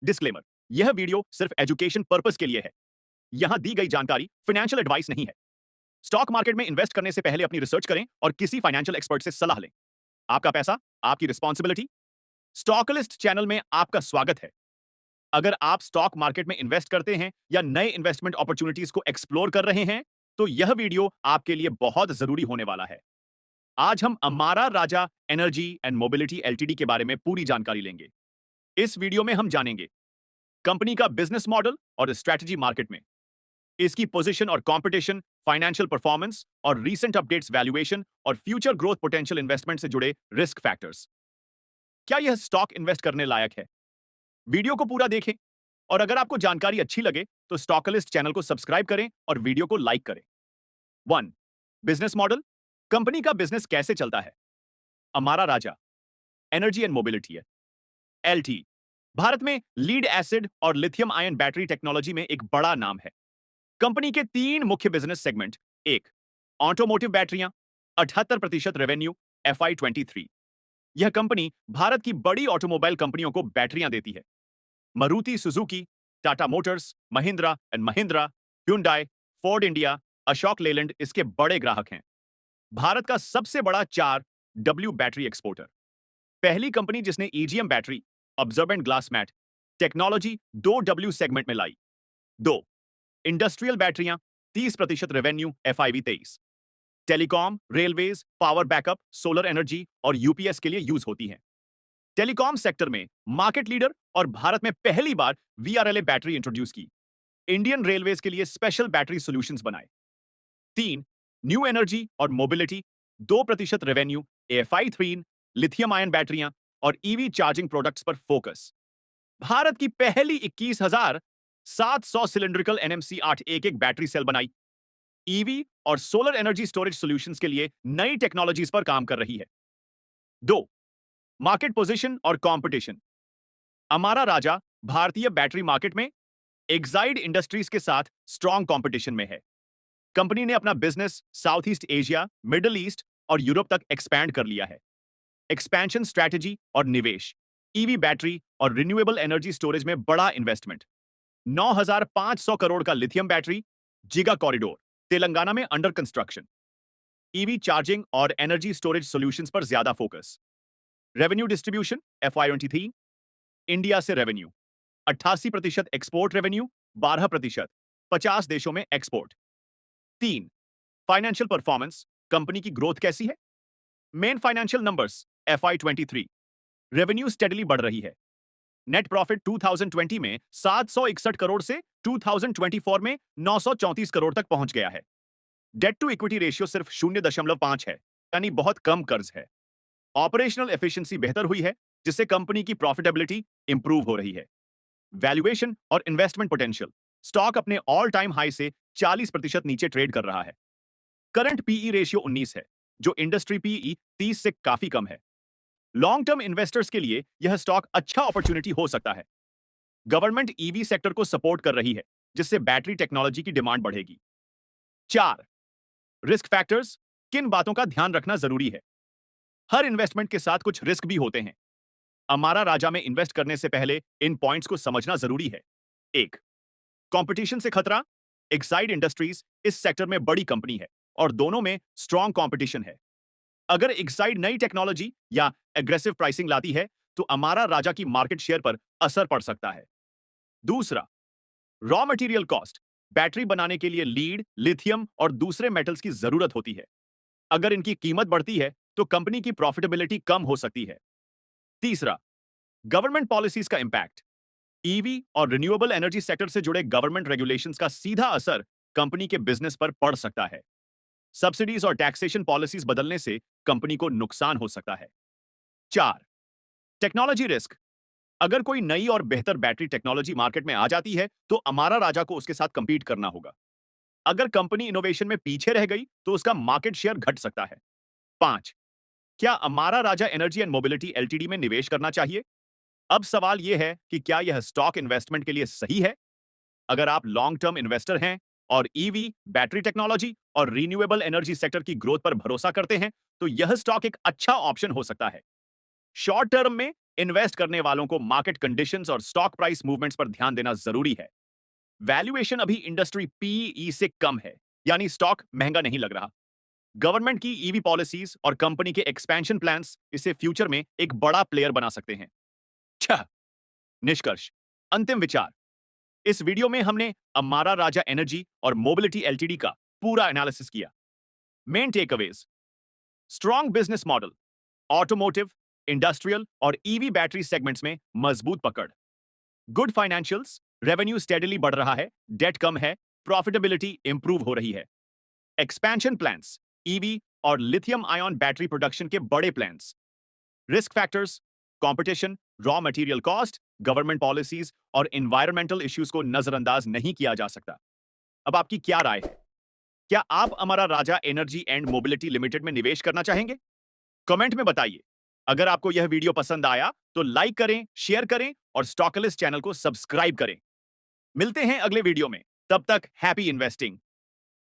Disclaimer, यह video सिर्फ education purpose के लिए है। यहां दी गई जानकारी फाइनेंशियल एडवाइस नहीं है। स्टॉक मार्केट में इन्वेस्ट करने से पहले अपनी रिसर्च करें और किसी फाइनेंशियल एक्सपर्ट से सलाह लें। आपका पैसा, आपकी रिस्पॉन्सिबिलिटी। स्टॉकलिस्ट चैनल में आपका स्वागत है। अगर आप स्टॉक मार्केट में इन्वेस्ट करते हैं या नए इन्वेस्टमेंट अपॉर्चुनिटीज को एक्सप्लोर कर रहे हैं, तो यह वीडियो आपके लिए बहुत जरूरी होने वाला है। आज हम Amara Raja energy and mobility LTD के बारे में पूरी जानकारी लेंगे। इस वीडियो में हम जानेंगे कंपनी का बिजनेस मॉडल और स्ट्रेटजी मार्केट में, इसकी पोजीशन और कंपटीशन, फाइनेंशियल परफॉर्मेंस और रीसेंट अपडेट्स, वैल्यूएशन और फ्यूचर ग्रोथ पोटेंशियल इन्वेस्टमेंट से जुड़े रिस्क फैक्टर्स। क्या यह स्टॉक इन्वेस्ट करने लायक है? वीडियो को पूरा देखें और अगर आपको जानकारी अच्छी लगे तो स्टॉकलिस्ट चैनल को सब्सक्राइब करें और वीडियो को लाइक करें। 1. Business model. कंपनी का बिजनेस कैसे चलता है? Amara Raja energy and mobility है, एलटी, भारत में लीड एसिड और लिथियम आयन बैटरी टेक्नोलॉजी में एक बड़ा नाम है। कंपनी के 3 मुख्य बिजनेस सेगमेंट। एक, ऑटोमोटिव बैटरियां, 78% रेवेन्यू, FY23। यह कंपनी भारत की बड़ी ऑटोमोबाइल कंपनियों को बैटरियां देती है। Maruti Suzuki, Tata Motors, Mahindra and Mahindra, Hyundai, Ford India, Ashok Leyland इसके बड़े ग्राहक हैं। भारत का सबसे बड़ा 4W बैटरी एक्सपोर्टर। पहली कंपनी जिसने EGM battery, observant glass mat technology 2W segment में लाई। 2. इंडस्ट्रियल बैटरियां, 30% revenue, FIV23। Telecom, railways, power backup, solar energy और यूपीएस के लिए यूज होती हैं। टेलीकॉम सेक्टर में मार्केट लीडर और भारत में पहली बार VRLA बैटरी इंट्रोड्यूस की। इंडियन रेलवेज के लिए स्पेशल बैटरी सॉल्यूशंस बनाए। 3. न्यू एनर्जी और mobility, 2% revenue, AFI3, lithium ion बैटरियां और ईवी चार्जिंग प्रोडक्ट्स पर फोकस। भारत की पहली 21,700 सिलिंड्रिकल NMC 811 बैटरी सेल बनाई। ईवी और सोलर एनर्जी स्टोरेज सॉल्यूशंस के लिए नई टेक्नोलॉजीज पर काम कर रही है। 2. मार्केट पोजीशन और कंपटीशन। अमारा राजा भारतीय बैटरी मार्केट में एक्साइड इंडस्ट्रीज के साथ स्ट्रॉन्ग कंपटीशन में है। कंपनी ने अपना business south east Asia, middle east और यूरोप तक एक्सपैंड कर लिया है। एक्सपेंशन स्ट्रैटेजी और निवेश, ईवी बैटरी और रिन्यूएबल एनर्जी स्टोरेज में बड़ा इन्वेस्टमेंट। 9,500 करोड़ का लिथियम बैटरी जिगा कॉरिडोर तेलंगाना में अंडर कंस्ट्रक्शन। ईवी चार्जिंग और एनर्जी स्टोरेज सॉल्यूशंस पर ज्यादा focus. Revenue distribution, FY23, India से रेवेन्यू 88%, एक्सपोर्ट रेवेन्यू 12%, 50 देशों में एक्सपोर्ट। 3. फाइनेंशियल परफॉर्मेंस, कंपनी की ग्रोथ कैसी है? Main financial numbers, FY23, revenue steadily बढ़ रही है। नेट प्रॉफिट 2020 में 761 करोड़ से 2024 में 934 करोड़ तक पहुंच गया है। डेट टू इक्विटी रेशियो सिर्फ 0.5 है, यानी बहुत कम कर्ज है। ऑपरेशनल एफिशिएंसी बेहतर हुई है, जिससे कंपनी की प्रॉफिटेबिलिटी इंप्रूव हो रही है। वैल्यूएशन और इन्वेस्टमेंट पोटेंशियल, स्टॉक अपने ऑल टाइम हाई से 40% नीचे ट्रेड कर रहा है। करंट पीई रेशियो 19 है, जो इंडस्ट्री पीई 30 से काफी कम है। लॉन्ग टर्म इन्वेस्टर्स के लिए यह स्टॉक अच्छा अपॉर्चुनिटी हो सकता है। गवर्नमेंट ईवी सेक्टर को सपोर्ट कर रही है, जिससे बैटरी टेक्नोलॉजी की डिमांड बढ़ेगी। 4. रिस्क फैक्टर्स, किन बातों का ध्यान रखना जरूरी है? हर इन्वेस्टमेंट के साथ कुछ रिस्क भी होते हैं। अमारा राजा में इन्वेस्ट करने से पहले इन पॉइंट्स को समझना जरूरी है। 1. कंपटीशन से खतरा। एक्साइड इंडस्ट्रीज इस सेक्टर में बड़ी कंपनी है और दोनों में स्ट्रॉन्ग कंपटीशन है। अगर एक्साइड नई टेक्नोलॉजी या एग्रेसिव प्राइसिंग लाती है तो अमारा राजा की मार्केट शेयर पर असर पड़ सकता है। दूसरा, रॉ मटेरियल कॉस्ट। बैटरी बनाने के लिए लीड, लिथियम और दूसरे मेटल्स की जरूरत होती है। अगर इनकी कीमत बढ़ती है तो कंपनी की प्रॉफिटेबिलिटी कम हो सकती है। तीसरा, गवर्नमेंट पॉलिसीज का इंपैक्ट। ईवी और रिन्यूएबल एनर्जी सेक्टर से जुड़े गवर्नमेंट रेगुलेशंस का सीधा असर कंपनी के बिजनेस पर पड़ सकता है। सब्सिडीज और टैक्सेशन पॉलिसीज बदलने से कंपनी को नुकसान हो सकता है। 4. Technology risk. अगर कोई नई और बेहतर बैटरी टेक्नोलॉजी मार्केट में आ जाती है तो अमारा राजा को उसके साथ कंपीट करना होगा। अगर कंपनी इनोवेशन में पीछे रह गई तो उसका मार्केट शेयर घट सकता है। 5. क्या Amara Raja energy and mobility LTD में निवेश करना चाहिए? अब सवाल यह है कि क्या यह स्टॉक इन्वेस्टमेंट के लिए सही है? अगर आप लॉन्ग टर्म इन्वेस्टर हैं और ईवी, बैटरी टेक्नोलॉजी और रिन्यूएबल एनर्जी सेक्टर की ग्रोथ पर भरोसा करते हैं तो यह स्टॉक एक अच्छा ऑप्शन हो सकता है। शॉर्ट टर्म में इन्वेस्ट करने वालों को मार्केट कंडीशंस और स्टॉक प्राइस मूवमेंट्स पर ध्यान देना जरूरी है। वैल्यूएशन अभी इंडस्ट्री पीई से कम है, यानी स्टॉक महंगा नहीं लग रहा। गवर्नमेंट की ईवी पॉलिसीज और कंपनी के एक्सपेंशन प्लान्स इसे फ्यूचर में एक बड़ा प्लेयर बना सकते हैं। छह, निष्कर्ष, अंतिम विचार। इस वीडियो में हमने अमारा राजा एनर्जी और मोबिलिटी एलटीडी का पूरा एनालिसिस किया। Main takeaways: strong business model, automotive, industrial और ईवी बैटरी सेगमेंट्स में मजबूत पकड़, गुड फाइनेंशियल्स, रेवेन्यू स्टेडली बढ़ रहा है, डेट कम है, प्रॉफिटेबिलिटी इंप्रूव हो रही है। एक्सपेंशन प्लान्स, ईवी और लिथियम आयन बैटरी प्रोडक्शन के बड़े plans. Risk factors, competition, raw material cost, government policies और एनवायरमेंटल इश्यूज को नजरअंदाज नहीं किया जा सकता। अब आपकी क्या राय है? क्या आप हमारा राजा एनर्जी एंड मोबिलिटी लिमिटेड में निवेश करना चाहेंगे? कमेंट में बताइए। अगर आपको यह वीडियो पसंद आया तो लाइक करें, शेयर करें और स्टॉकलिस्ट चैनल को सब्सक्राइब करें। मिलते हैं अगले वीडियो में। तब तक हैप्पी इन्वेस्टिंग।